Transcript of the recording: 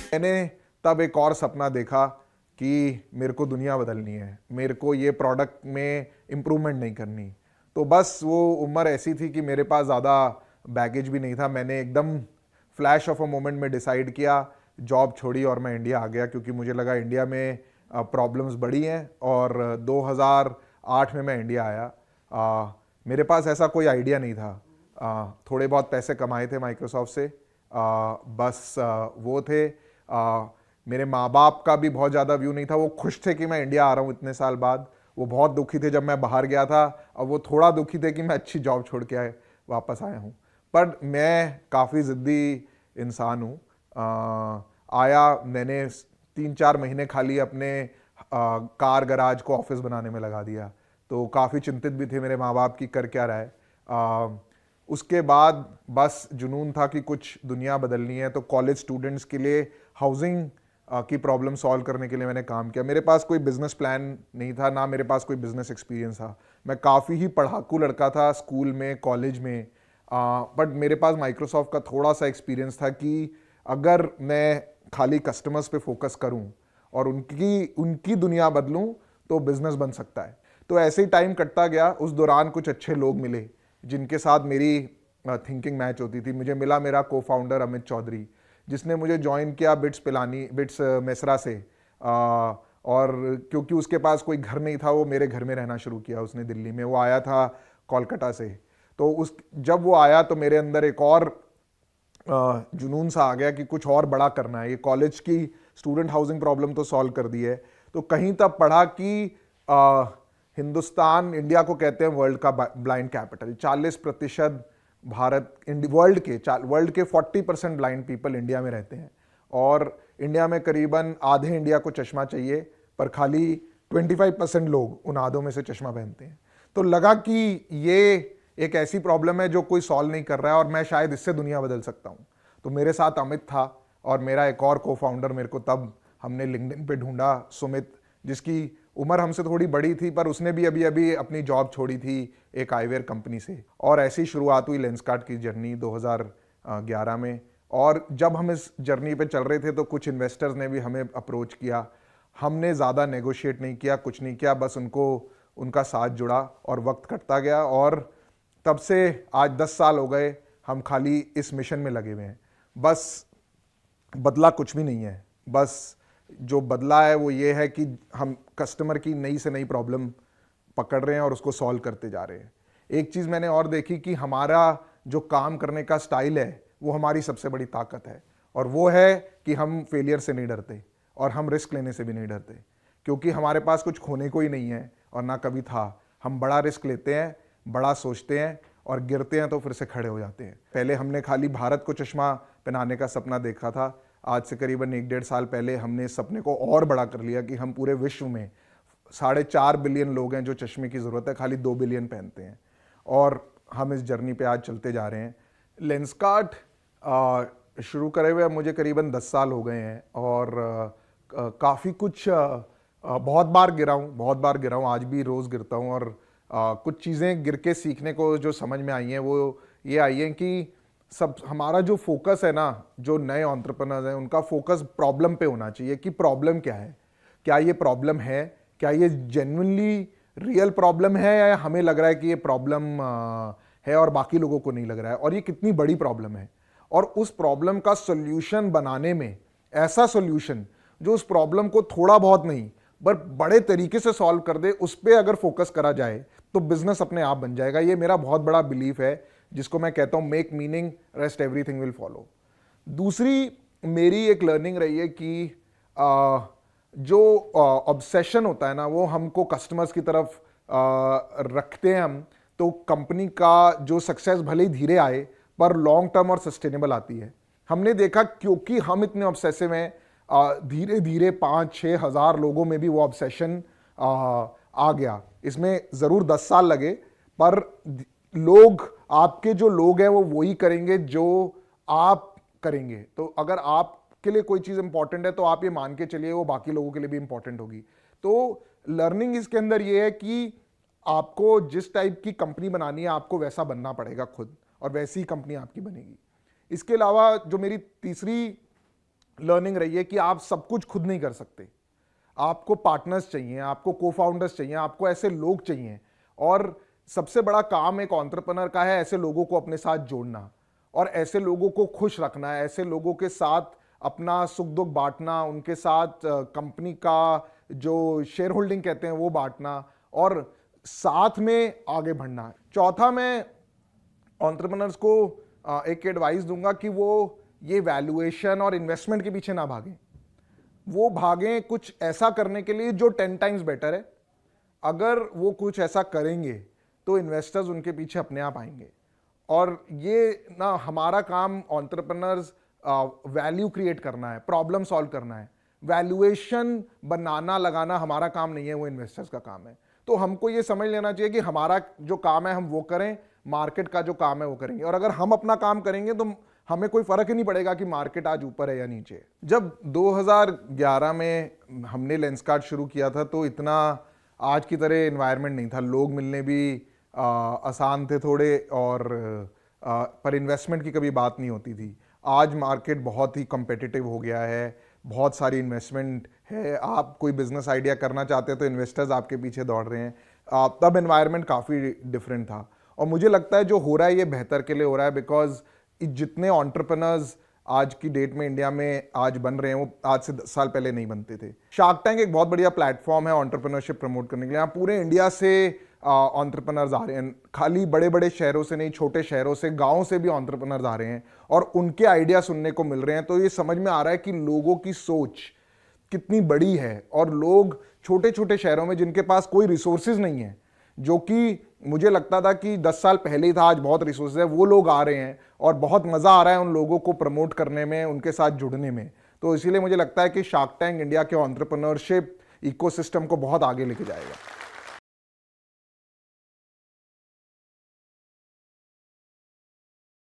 मैंने तब एक और सपना देखा कि मेरे को दुनिया बदलनी है, मेरे को ये प्रोडक्ट में इम्प्रूवमेंट नहीं करनी। तो बस वो उम्र ऐसी थी कि मेरे पास ज़्यादा बैगेज भी नहीं था। मैंने एकदम फ्लैश ऑफ अ मोमेंट में डिसाइड किया, जॉब छोड़ी और मैं इंडिया आ गया, क्योंकि मुझे लगा इंडिया में प्रॉब्लम्स बड़ी हैं। और 2008 में मैं इंडिया आया। मेरे पास ऐसा कोई आइडिया नहीं था। थोड़े बहुत पैसे कमाए थे माइक्रोसॉफ्ट से, बस वो थे। मेरे माँ बाप का भी बहुत ज़्यादा व्यू नहीं था। वो खुश थे कि मैं इंडिया आ रहा हूँ इतने साल बाद। वो बहुत दुखी थे जब मैं बाहर गया था, और वो थोड़ा दुखी थे कि मैं अच्छी जॉब छोड़ के वापस आया हूँ। पर मैं काफ़ी ज़िद्दी इंसान हूँ। आया, मैंने 3-4 महीने खाली अपने कार गराज को ऑफिस बनाने में लगा दिया। तो काफ़ी चिंतित भी थे मेरे माँ बाप की कर क्या रहा है। उसके बाद बस जुनून था कि कुछ दुनिया बदलनी है। तो कॉलेज स्टूडेंट्स के लिए हाउसिंग की प्रॉब्लम सॉल्व करने के लिए मैंने काम किया। मेरे पास कोई बिजनेस प्लान नहीं था, ना मेरे पास कोई बिजनेस एक्सपीरियंस था। मैं काफ़ी ही पढ़ाकू लड़का था स्कूल में, कॉलेज में। बट मेरे पास माइक्रोसॉफ्ट का थोड़ा सा एक्सपीरियंस था कि अगर मैं खाली कस्टमर्स पे फोकस करूं और उनकी दुनिया बदलूं तो बिजनेस बन सकता है। तो ऐसे ही टाइम कटता गया। उस दौरान कुछ अच्छे लोग मिले जिनके साथ मेरी थिंकिंग मैच होती थी। मुझे मिला मेरा को फाउंडर अमित चौधरी, जिसने मुझे ज्वाइन किया बिट्स मेसरा से। और क्योंकि उसके पास कोई घर नहीं था, वो मेरे घर में रहना शुरू किया उसने दिल्ली में। वो आया था कोलकाता से। तो जब वो आया तो मेरे अंदर एक और जुनून सा आ गया कि कुछ और बड़ा करना है। ये कॉलेज की स्टूडेंट हाउसिंग प्रॉब्लम तो सॉल्व कर दी है। तो कहीं तब पढ़ा कि हिंदुस्तान, इंडिया को कहते हैं वर्ल्ड का ब्लाइंड कैपिटल। 40% वर्ल्ड के 40% ब्लाइंड पीपल इंडिया में रहते हैं। और इंडिया में करीबन आधे इंडिया को चश्मा चाहिए, पर खाली 25% लोग उन आधों में से चश्मा पहनते हैं। तो लगा कि ये एक ऐसी प्रॉब्लम है जो कोई सॉल्व नहीं कर रहा है और मैं शायद इससे दुनिया बदल सकता हूं। तो मेरे साथ अमित था और मेरा एक और को फाउंडर। मेरे को तब हमने लिंक्डइन पे ढूंढा, सुमित, जिसकी उम्र हमसे थोड़ी बड़ी थी, पर उसने भी अभी अभी अपनी जॉब छोड़ी थी एक आईवेयर कंपनी से। और ऐसी शुरुआत हुई लेंसकार्ट की जर्नी 2011 में। और जब हम इस जर्नी पे चल रहे थे तो कुछ इन्वेस्टर्स ने भी हमें अप्रोच किया। हमने ज़्यादा नेगोशिएट नहीं किया, कुछ नहीं किया, बस उनका साथ जुड़ा और वक्त कटता गया। और तब से आज 10 साल हो गए हम खाली इस मिशन में लगे हुए हैं। बस बदला कुछ भी नहीं है। बस जो बदला है वो ये है कि हम कस्टमर की नई से नई प्रॉब्लम पकड़ रहे हैं और उसको सॉल्व करते जा रहे हैं। एक चीज़ मैंने और देखी कि हमारा जो काम करने का स्टाइल है वो हमारी सबसे बड़ी ताकत है। और वो है कि हम फेलियर से नहीं डरते और हम रिस्क लेने से भी नहीं डरते, क्योंकि हमारे पास कुछ खोने को ही नहीं है और ना कभी था। हम बड़ा रिस्क लेते हैं, बड़ा सोचते हैं, और गिरते हैं तो फिर से खड़े हो जाते हैं। पहले हमने खाली भारत को चश्मा पहनाने का सपना देखा था। आज से करीबन 1-1.5 साल पहले हमने इस सपने को और बड़ा कर लिया कि हम पूरे विश्व में 4.5 बिलियन लोग हैं जो चश्मे की ज़रूरत है, खाली 2 बिलियन पहनते हैं। और हम इस जर्नी पे आज चलते जा रहे हैं। लेंसकार्ट शुरू करे हुए मुझे करीबन 10 साल हो गए हैं और काफ़ी कुछ बहुत बार गिरा हूँ, आज भी रोज़ गिरता हूँ। और कुछ चीज़ें गिर के सीखने को जो समझ में आई हैं वो ये आई हैं कि सब हमारा जो फोकस है ना, जो नए एंटरप्रेन्योर्स हैं उनका फोकस प्रॉब्लम पे होना चाहिए कि प्रॉब्लम क्या है, क्या ये प्रॉब्लम है, क्या ये जेन्युइनली रियल प्रॉब्लम है, या हमें लग रहा है कि ये प्रॉब्लम है और बाकी लोगों को नहीं लग रहा है, और ये कितनी बड़ी प्रॉब्लम है। और उस प्रॉब्लम का सोल्यूशन बनाने में, ऐसा सोल्यूशन जो उस प्रॉब्लम को थोड़ा बहुत नहीं पर बड़े तरीके से सॉल्व कर दे, उस पर अगर फोकस करा जाए तो बिजनेस अपने आप बन जाएगा। ये मेरा बहुत बड़ा बिलीफ है, जिसको मैं कहता हूं make meaning, rest everything will follow. दूसरी मेरी एक लर्निंग रही है कि जो ऑब्सेशन होता है ना, वो हमको कस्टमर्स की तरफ रखते हैं हम, तो कंपनी का जो सक्सेस भले ही धीरे आए पर लॉन्ग टर्म और सस्टेनेबल आती है। हमने देखा क्योंकि हम इतने ऑब्सेसिव हैं, धीरे धीरे 5-6 हज़ार लोगों में भी वो ऑब्सेशन आ गया। इसमें ज़रूर 10 साल लगे, पर लोग, आपके जो लोग हैं वो वही करेंगे जो आप करेंगे। तो अगर आपके लिए कोई चीज़ इंपॉर्टेंट है तो आप ये मान के चलिए वो बाकी लोगों के लिए भी इंपॉर्टेंट होगी। तो लर्निंग इसके अंदर ये है कि आपको जिस टाइप की कंपनी बनानी है आपको वैसा बनना पड़ेगा खुद, और वैसी ही कंपनी आपकी बनेगी। इसके अलावा जो मेरी तीसरी लर्निंग रही है कि आप सब कुछ खुद नहीं कर सकते, आपको पार्टनर्स चाहिए, आपको को फाउंडर्स चाहिए, आपको ऐसे लोग चाहिए। और सबसे बड़ा काम एक एंटरप्रेन्योर का है ऐसे लोगों को अपने साथ जोड़ना और ऐसे लोगों को खुश रखना है, ऐसे लोगों के साथ अपना सुख दुख बांटना, उनके साथ कंपनी का जो शेयर होल्डिंग कहते हैं वो बांटना और साथ में आगे बढ़ना। चौथा, मैं एंटरप्रेन्योर्स को एक एडवाइस दूंगा कि वो ये वैल्यूएशन और इन्वेस्टमेंट के पीछे ना भागें, वो भागें कुछ ऐसा करने के लिए जो 10 टाइम्स बेटर है। अगर वो कुछ ऐसा करेंगे तो इन्वेस्टर्स उनके पीछे अपने आप आएंगे। और ये ना हमारा काम एंटरप्रेन्योर्स वैल्यू क्रिएट करना है, प्रॉब्लम सॉल्व करना है। वैल्यूएशन बनाना लगाना हमारा काम नहीं है, वो इन्वेस्टर्स का काम है। तो हमको ये समझ लेना चाहिए कि हमारा जो काम है हम वो करें, मार्केट का जो काम है वो करेंगे। और अगर हम अपना काम करेंगे तो हमें कोई फर्क ही नहीं पड़ेगा कि मार्केट आज ऊपर है या नीचे। जब 2011 में हमने लेंसकार्ट शुरू किया था तो इतना आज की तरह एनवायरनमेंट नहीं था, लोग मिलने भी आसान थे थोड़े, और पर इन्वेस्टमेंट की कभी बात नहीं होती थी। आज मार्केट बहुत ही कम्पिटिटिव हो गया है, बहुत सारी इन्वेस्टमेंट है, आप कोई बिजनेस आइडिया करना चाहते हैं तो इन्वेस्टर्स आपके पीछे दौड़ रहे हैं। तब एनवायरनमेंट काफ़ी डिफरेंट था और मुझे लगता है जो हो रहा है ये बेहतर के लिए हो रहा है, बिकॉज जितने एंटरप्रेन्योर्स आज की डेट में इंडिया में आज बन रहे हैं वो आज से 10 साल पहले नहीं बनते थे। शार्क टैंक एक बहुत बढ़िया प्लेटफॉर्म है एंटरप्रेन्योरशिप प्रमोट करने के लिए। यहाँ पूरे इंडिया से एंटरप्रेन्योर्स आ रहे हैं, खाली बड़े बड़े शहरों से नहीं, छोटे शहरों से, गाँव से भी एंटरप्रेन्योर्स आ रहे हैं और उनके आइडिया सुनने को मिल रहे हैं। तो ये समझ में आ रहा है कि लोगों की सोच कितनी बड़ी है और लोग छोटे छोटे शहरों में जिनके पास कोई रिसोर्सेज नहीं है, जो कि मुझे लगता था कि 10 साल पहले ही था, आज बहुत रिसोर्सेज है, वो लोग आ रहे हैं और बहुत मज़ा आ रहा है उन लोगों को प्रमोट करने में, उनके साथ जुड़ने में। तो इसीलिए मुझे लगता है कि शार्क टैंक इंडिया के एंटरप्रेन्योरशिप इकोसिस्टम को बहुत आगे लेके जाएगा।